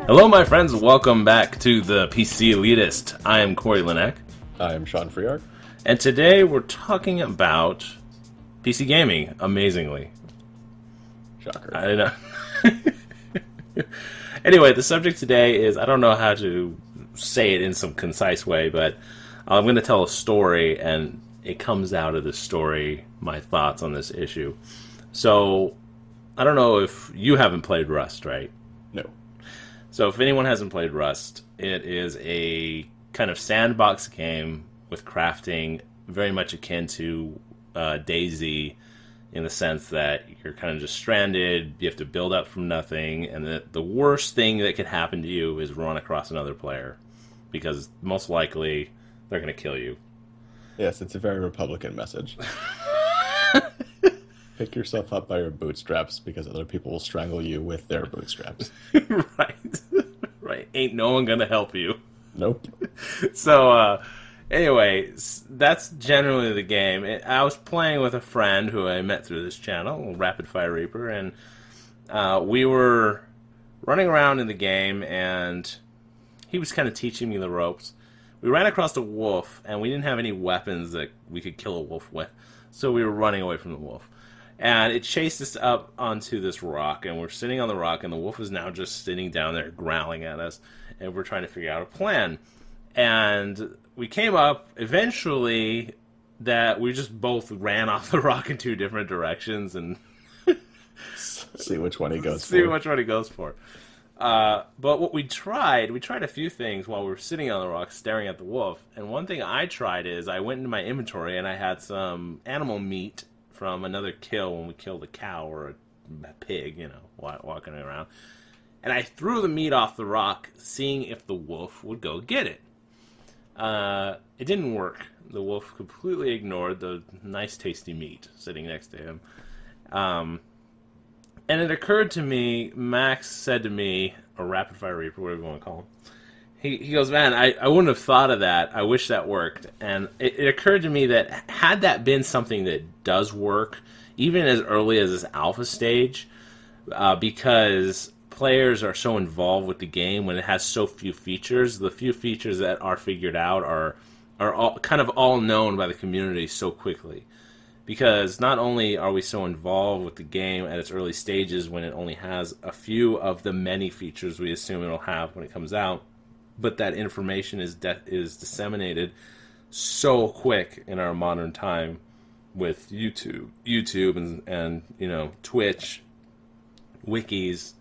Hello, my friends. Welcome back to the PC Elitist. I am Corey Lineck. I am Sean Freeark. And today we're talking about PC gaming, amazingly. Shocker. I know. Anyway, the subject today is, I don't know how to say it in some concise way, but I'm going to tell a story, and it comes out of the story, my thoughts on this issue. So, I don't know if you haven't played Rust, right? No. So if anyone hasn't played Rust, it is a kind of sandbox game with crafting very much akin to DayZ, in the sense that you're kind of just stranded, you have to build up from nothing, and the worst thing that could happen to you is run across another player, because most likely they're going to kill you. Yes, it's a very Republican message. Pick yourself up by your bootstraps, because other people will strangle you with their bootstraps. Right. Right. Ain't no one going to help you. Nope. So, anyway, that's generally the game. I was playing with a friend who I met through this channel, Rapid Fire Reaper, and we were running around in the game, and he was kind of teaching me the ropes. We ran across a wolf, and we didn't have any weapons that we could kill a wolf with, so we were running away from the wolf. And it chased us up onto this rock, and we're sitting on the rock, and the wolf is now just sitting down there growling at us, and we're trying to figure out a plan. And we came up, eventually, that we just both ran off the rock in two different directions, and see which one he goes for. See which one he goes for. But what we tried a few things while we were sitting on the rock staring at the wolf, and one thing I tried is I went into my inventory, and I had some animal meat from another kill when we killed a cow or a pig, walking around. And I threw the meat off the rock, seeing if the wolf would go get it. It didn't work. The wolf completely ignored the nice, tasty meat sitting next to him. And it occurred to me, Max said to me, or Rapid Fire Reaper, whatever you want to call him, he goes, man, I wouldn't have thought of that. I wish that worked. And it occurred to me that had that been something that does work, even as early as this alpha stage, because players are so involved with the game when it has so few features, the few features that are figured out are all known by the community so quickly. Because not only are we so involved with the game at its early stages when it only has a few of the many features we assume it'll have when it comes out, but that information is disseminated so quick in our modern time with YouTube and Twitch, wikis.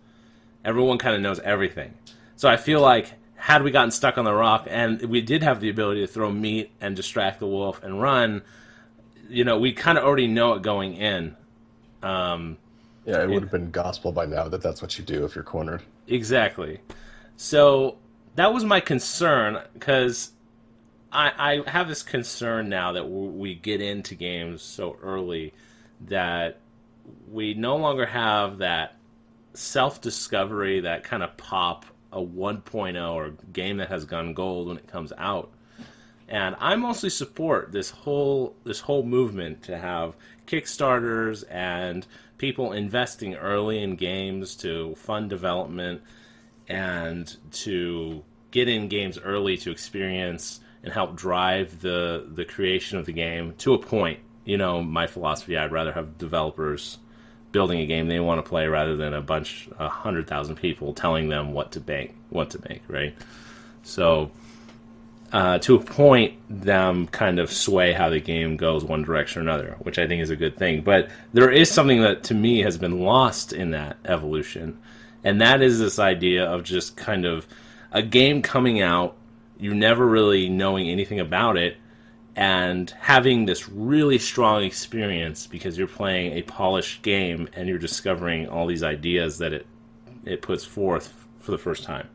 Everyone kind of knows everything. So I feel like had we gotten stuck on the rock and we did have the ability to throw meat and distract the wolf and run, we kind of already know it going in. Yeah, it would have been gospel by now that's what you do if you're cornered. Exactly. So that was my concern, because I have this concern now that we get into games so early that we no longer have that self-discovery, that kind of pop, a 1.0 or game that has gone gold when it comes out. And I mostly support this whole movement to have Kickstarters and people investing early in games to fund development and to get in games early to experience and help drive the creation of the game to a point. My philosophy, I'd rather have developers building a game they want to play rather than 100,000 people telling them what to make, right? So, to a point, them kind of sway how the game goes one direction or another, which I think is a good thing. But there is something that, to me, has been lost in that evolution, and that is this idea of just kind of a game coming out, you never really knowing anything about it, and having this really strong experience because you're playing a polished game and you're discovering all these ideas that it puts forth for the first time.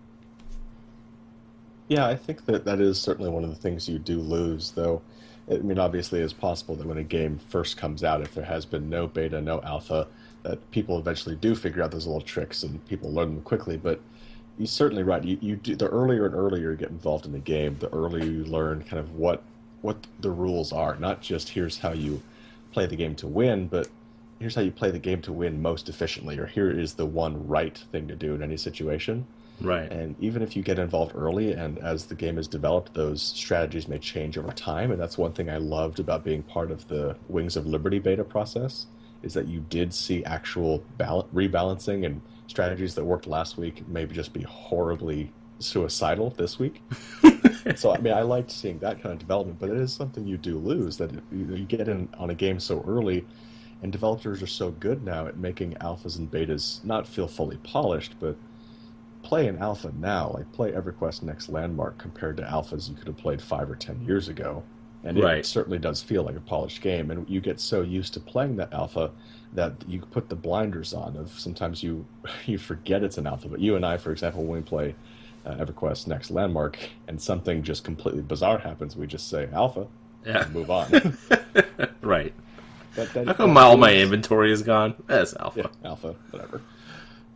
Yeah, I think that is certainly one of the things you do lose, though. I mean, obviously, it's possible that when a game first comes out, if there has been no beta, no alpha, that people eventually do figure out those little tricks and people learn them quickly. But you're certainly right. You do, the earlier and earlier you get involved in the game, the earlier you learn kind of what the rules are. Not just here's how you play the game to win, but here's how you play the game to win most efficiently, or here is the one right thing to do in any situation. Right. And even if you get involved early and as the game is developed, those strategies may change over time. And that's one thing I loved about being part of the Wings of Liberty beta process is that you did see actual rebalancing and strategies that worked last week maybe just be horribly suicidal this week. So I mean, I liked seeing that kind of development, but it is something you do lose that you get in on a game so early, and developers are so good now at making alphas and betas not feel fully polished, but play an alpha now, like play EverQuest Next Landmark compared to alphas you could have played 5 or 10 years ago, and it Right. certainly does feel like a polished game. And you get so used to playing that alpha that you put the blinders on. Of sometimes you you forget it's an alpha. But you and I, for example, when we play EverQuest Next Landmark, and something just completely bizarre happens, we just say alpha Yeah. and move on. Right. that How that come that all my is inventory is gone? That's yeah, alpha. alpha, whatever.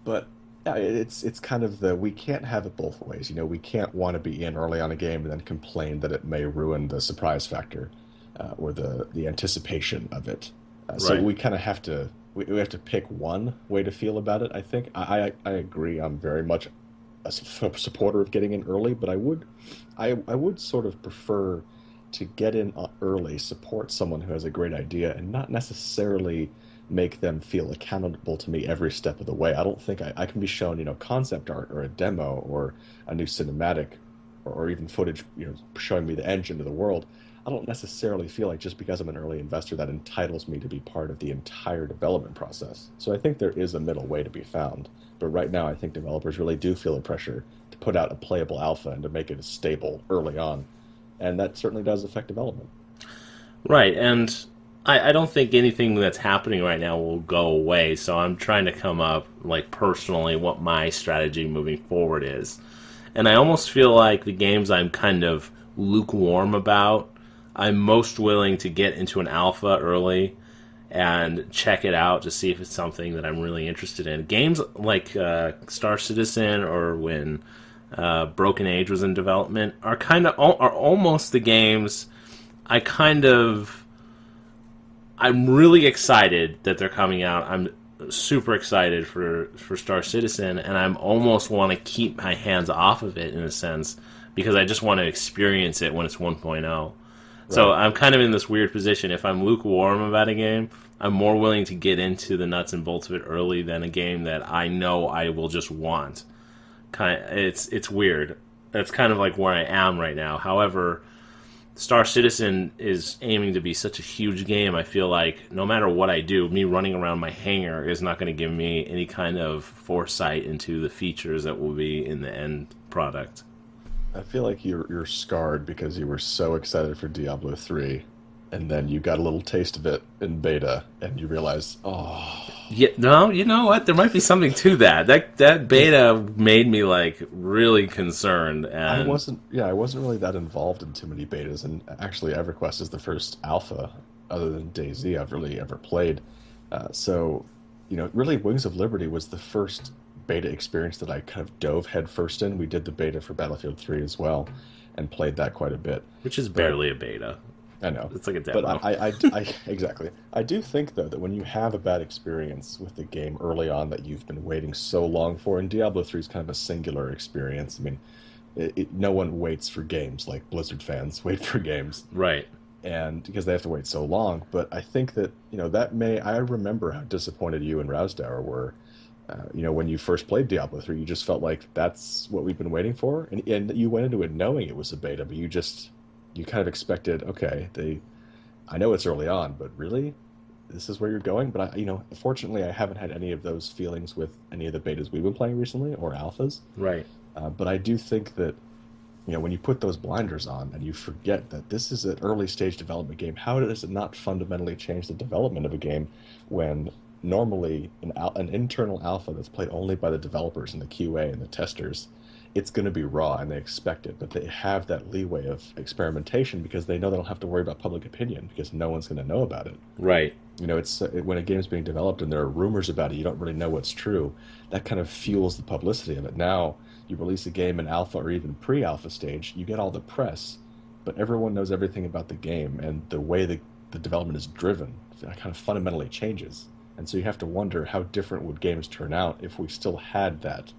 But yeah, it's kind of the we can't have it both ways. You know, we can't want to be in early on a game and then complain that it may ruin the surprise factor or the anticipation of it. So Right. we kind of have to we have to pick one way to feel about it. I think I agree. I'm very much a supporter of getting in early, but I would sort of prefer to get in early, support someone who has a great idea, and not necessarily make them feel accountable to me every step of the way. I don't think I can be shown, concept art or a demo or a new cinematic or even footage, showing me the engine of the world. I don't necessarily feel like just because I'm an early investor that entitles me to be part of the entire development process. So I think there is a middle way to be found. But right now, I think developers really do feel the pressure to put out a playable alpha and to make it stable early on. And that certainly does affect development. Right. And I don't think anything that's happening right now will go away. So I'm trying to come up, like, personally, what my strategy moving forward is. And I almost feel like the games I'm kind of lukewarm about, I'm most willing to get into an alpha early and check it out to see if it's something that I'm really interested in. Games like Star Citizen or when Broken Age was in development are almost the games I kind of I'm really excited that they're coming out. I'm super excited for Star Citizen, and I'm almost want to keep my hands off of it in a sense because I just want to experience it when it's 1.0. So Right. I'm kind of in this weird position. If I'm lukewarm about a game, I'm more willing to get into the nuts and bolts of it early than a game that I know I will just want. It's weird. That's kind of like where I am right now. However, Star Citizen is aiming to be such a huge game. I feel like no matter what I do, me running around my hangar is not going to give me any kind of foresight into the features that will be in the end product. I feel like you're scarred because you were so excited for Diablo 3, and then you got a little taste of it in beta, and you realized, oh, Yeah, no, you know what? There might be something to that. That beta made me like really concerned, and I wasn't really that involved in too many betas, and actually EverQuest is the first alpha, other than DayZ, I've really ever played. So, really Wings of Liberty was the first beta experience that I kind of dove headfirst in. We did the beta for Battlefield 3 as well, and played that quite a bit. which is But barely a beta. I know. It's like a But demo. exactly. I do think, though, that when you have a bad experience with the game early on that you've been waiting so long for, and Diablo 3 is kind of a singular experience. I mean, no one waits for games like Blizzard fans wait for games, Right. and because they have to wait so long. But I think that, I remember how disappointed you and Rousdower were. When you first played Diablo 3, you just felt like that's what we've been waiting for. And you went into it knowing it was a beta, but you kind of expected, okay, I know it's early on, but really, this is where you're going. But fortunately, I haven't had any of those feelings with any of the betas we've been playing recently or alphas. Right. But I do think that, when you put those blinders on and you forget that this is an early stage development game, how does it not fundamentally change the development of a game when normally an internal alpha that's played only by the developers and the QA and the testers, it's going to be raw and they expect it, but they have that leeway of experimentation because they know they don't have to worry about public opinion because no one's going to know about it. Right. It's when a game's being developed and there are rumors about it, you don't really know what's true. That kind of fuels the publicity of it. Now, you release a game in alpha or even pre-alpha stage, you get all the press, but everyone knows everything about the game, and the way the development is driven kind of fundamentally changes. And so you have to wonder how different would games turn out if we still had that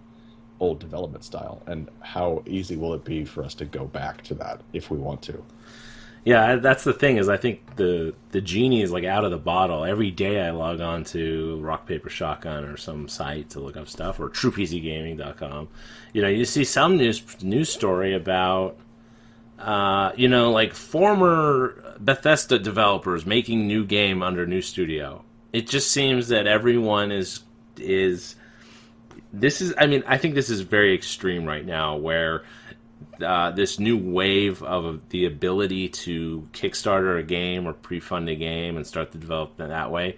old development style, and how easy will it be for us to go back to that if we want to? Yeah, that's the thing is I think the genie is like out of the bottle. Every day I log on to Rock Paper Shotgun or some site to look up stuff or TruePCGaming.com. You see some news story about like former Bethesda developers making new game under new studio. It just seems that everyone is this is I mean I think this is very extreme right now where this new wave of the ability to Kickstarter a game or pre-fund a game and start the development that way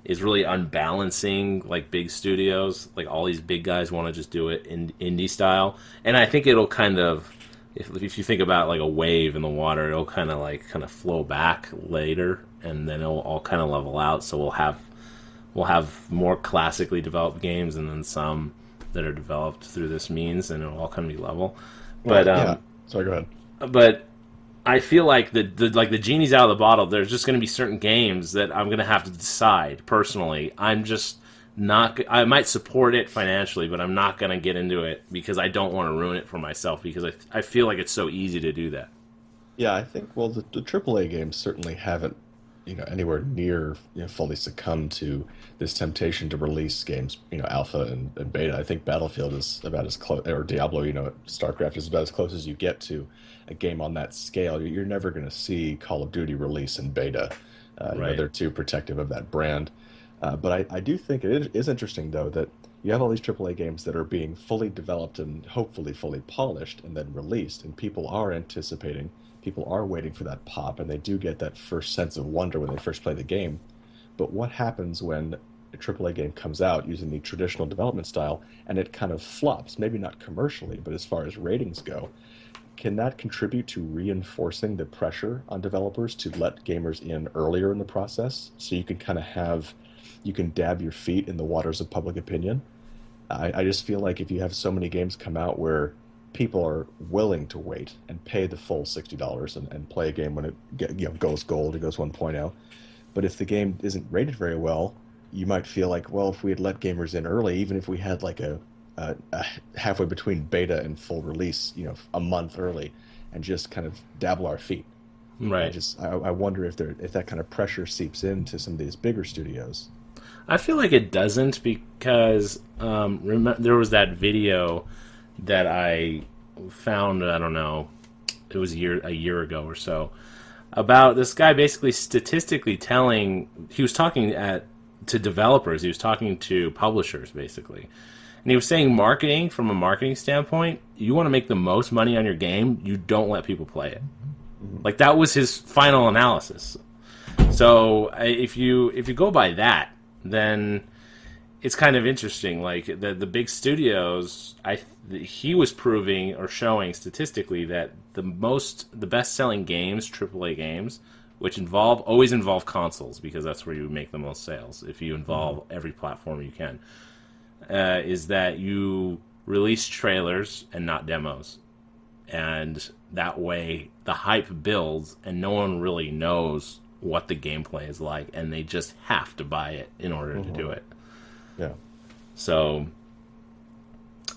is really unbalancing like big studios. Like all these big guys want to just do it in indie style, and I think it'll kind of, if you think about like a wave in the water, it'll kind of flow back later, and then it'll all kind of level out. So we'll have more classically developed games, and then some that are developed through this means, and it'll all kind of be level. But Well, yeah. Sorry, go ahead. but I feel like the genie's out of the bottle. There's just going to be certain games that I'm going to have to decide personally. I'm just not. I might support it financially, but I'm not going to get into it because I don't want to ruin it for myself because I feel like it's so easy to do that. Yeah, I think, well, the AAA games certainly haven't, anywhere near, fully succumbed to this temptation to release games, alpha and beta. I think Battlefield is about as close, or Diablo, StarCraft is about as close as you get to a game on that scale. You're never going to see Call of Duty release in beta. Right. They're too protective of that brand. But I do think it is interesting, though, that you have all these AAA games that are being fully developed and hopefully fully polished and then released, and people are anticipating, people are waiting for that pop, and they do get that first sense of wonder when they first play the game. But what happens when a AAA game comes out using the traditional development style and it kind of flops? Maybe not commercially, but as far as ratings go, can that contribute to reinforcing the pressure on developers to let gamers in earlier in the process so you can kind of you can dab your feet in the waters of public opinion? I just feel like if you have so many games come out where people are willing to wait and pay the full $60 and play a game when goes gold, it goes 1.0. But if the game isn't rated very well, you might feel like, well, if we had let gamers in early, even if we had like a halfway between beta and full release, a month early, and just kind of dabble our feet. Right. I wonder if that kind of pressure seeps into some of these bigger studios. I feel like it doesn't because there was that video that I found. I don't know. It was a year ago or so about this guy basically statistically telling. He was talking to developers. He was talking to publishers basically, and he was saying from a marketing standpoint, you want to make the most money on your game. You don't let people play it. Like that was his final analysis. So if you go by that, then it's kind of interesting. Like the big studios, he was proving or showing statistically that the best selling games, AAA games, which always involve consoles because that's where you make the most sales. If you involve every platform you can, is that you release trailers and not demos, and that way the hype builds and no one really knows what the gameplay is like, and they just have to buy it in order to do it. Yeah. So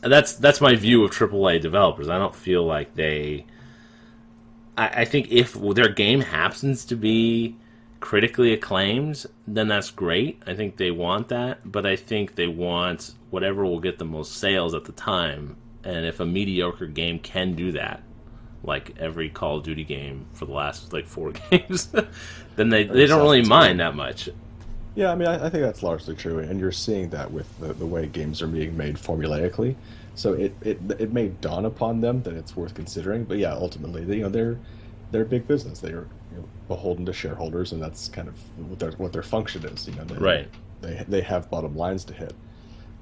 that's my view of AAA developers. I don't feel like I think if their game happens to be critically acclaimed, then that's great. I think they want that, but I think they want whatever will get the most sales at the time. And if a mediocre game can do that, like every Call of Duty game for the last 4 games, then they don't really mind that much. Yeah, I mean, I think that's largely true, and you're seeing that with the way games are being made formulaically. So it may dawn upon them that it's worth considering, but yeah, ultimately, they're big business. They are beholden to shareholders, and that's kind of what their function is. Right. They have bottom lines to hit.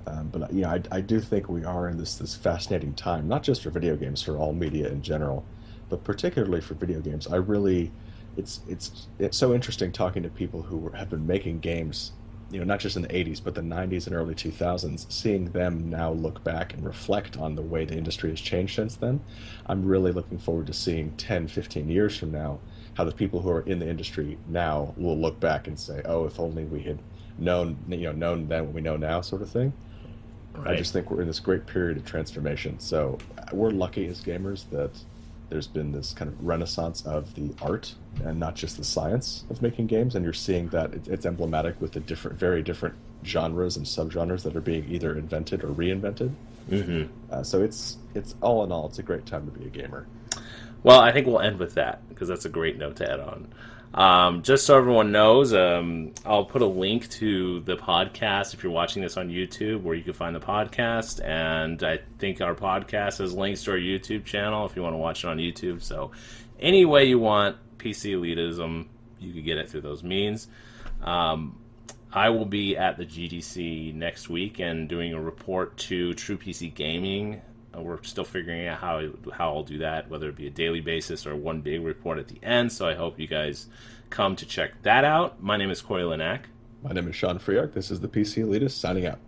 But I do think we are in this fascinating time, not just for video games, for all media in general, but particularly for video games. It's so interesting talking to people who have been making games, not just in the 80s, but the 90s and early 2000s, seeing them now look back and reflect on the way the industry has changed since then. I'm really looking forward to seeing 10, 15 years from now how the people who are in the industry now will look back and say, oh, if only we had known then what we know now, sort of thing. I Right. just think we're in this great period of transformation. So we're lucky as gamers that there's been this kind of renaissance of the art and not just the science of making games. And you're seeing that it's emblematic with the different, very different genres and subgenres that are being either invented or reinvented. Hmm. So it's all in all, it's a great time to be a gamer. Well, I think we'll end with that because that's a great note to add on. Just so everyone knows, I'll put a link to the podcast if you're watching this on YouTube, where you can find the podcast. And I think our podcast has links to our YouTube channel if you want to watch it on YouTube. So, any way you want PC elitism, you can get it through those means. I will be at the GDC next week and doing a report to True PC Gaming. We're still figuring out how I'll do that, whether it be a daily basis or one big report at the end. So I hope you guys come to check that out. My name is Corey Linak. My name is Sean Friark. This is the PC Elitist signing out.